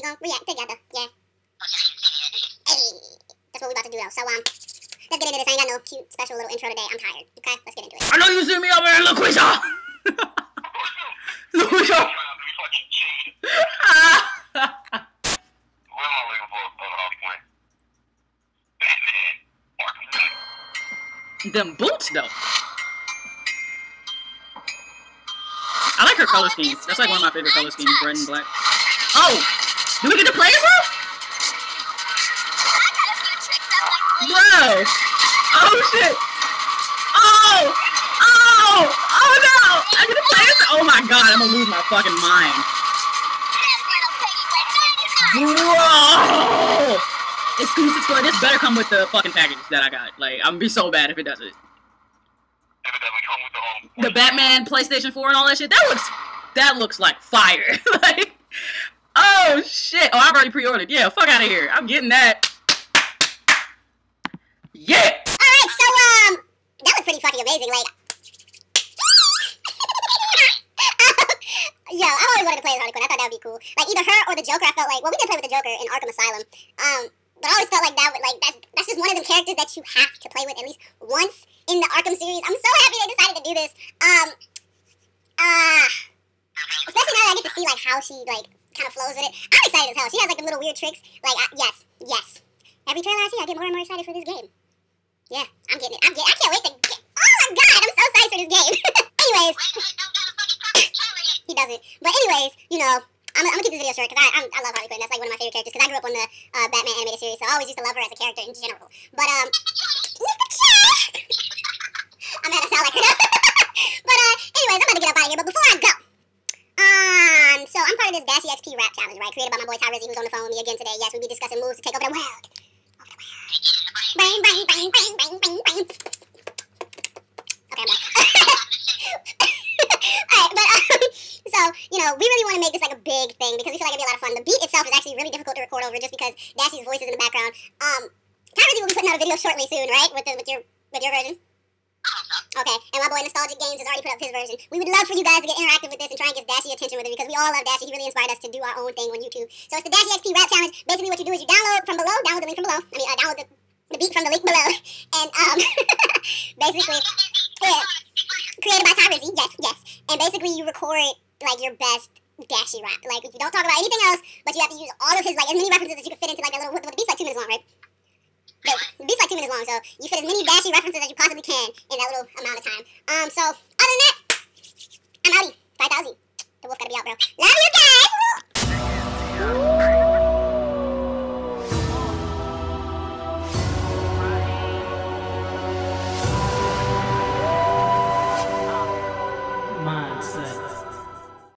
gonna react together. Yeah. Hey, that's what we about to do though. So let's get into this. I ain't got no cute special little intro today. I'm tired. Okay, let's get into it. I know you see me over here, LaQuisha. LaQuisha. Them boots though. I like her color scheme. That's like one of my favorite color schemes, red and black. Oh, do we get to play as her? Bro! Oh shit! Oh! Oh! Oh no! I get to play as her? Oh my god! I'm gonna lose my fucking mind. Whoa! Exclusive store. This better come with the fucking package that I got. Like, I'm gonna be so bad if it doesn't. The Batman, PlayStation 4 and all that shit. That looks like fire. Like, oh shit. Oh, I've already pre-ordered. Yeah, fuck out of here. I'm getting that. Yeah. Alright, so that looked pretty fucking amazing. Like, yo, I've always wanted to play as Harley Quinn. I thought that would be cool. Like, either her or the Joker. I felt like, well, we did play with the Joker in Arkham Asylum. But I always felt like that would, like, that's just one of the characters that you have to play with at least once in the Arkham series. I'm so happy they decided to do this. Especially now that I get to see, like, how she, like, kind of flows with it. I'm excited as hell. She has, like, the little weird tricks. Like, yes. Every trailer I see, I get more and more excited for this game. Yeah, I'm getting it. I can't wait to get, oh my god, I'm so excited for this game. Anyways. He doesn't. But anyways, you know, I'm gonna keep this video short because I love Harley Quinn. That's like one of my favorite characters because I grew up on the Batman animated series, so I always used to love her as a character in general. But Mr. Chuck! I'm gonna sound like her. But anyways, I'm about to get up out of here. But before I go, so I'm part of this Dashie XP rap challenge, right? Created by my boy Tyrizzy, who's on the phone with me again today. Yes, we'll be discussing moves to take over the world. Bang, bang, bang, bang, bang, bang, bang. Okay, I'm done. Alright, but so, you know, we really want to make this like a big thing because we feel like it'd be a lot of fun. The beat itself is actually really difficult to record over just because Dashie's voice is in the background. Tyrizzy will be putting out a video shortly soon, right? With your version? Okay, and my boy Nostalgic Games has already put up his version. We would love for you guys to get interactive with this and try and get Dashie attention with it because we all love Dashie. He really inspired us to do our own thing on YouTube. So it's the Dashie XP Rap Challenge. Basically what you do is you download the link from below. I mean, download the beat from the link below. And, basically, yeah, created by Tyrizzy, yes. And basically you record, like, your best Dashie rap. Like, you don't talk about anything else, but you have to use all of his, like, as many references as you can fit into, like, a little, the beat's like 2 minutes long, right? The beat's like 2 minutes long, so you fit as many Dashie references as you possibly can in that little amount of time. So, other than that, I'm outie. 5,000. The wolf gotta be out, bro. Love you guys!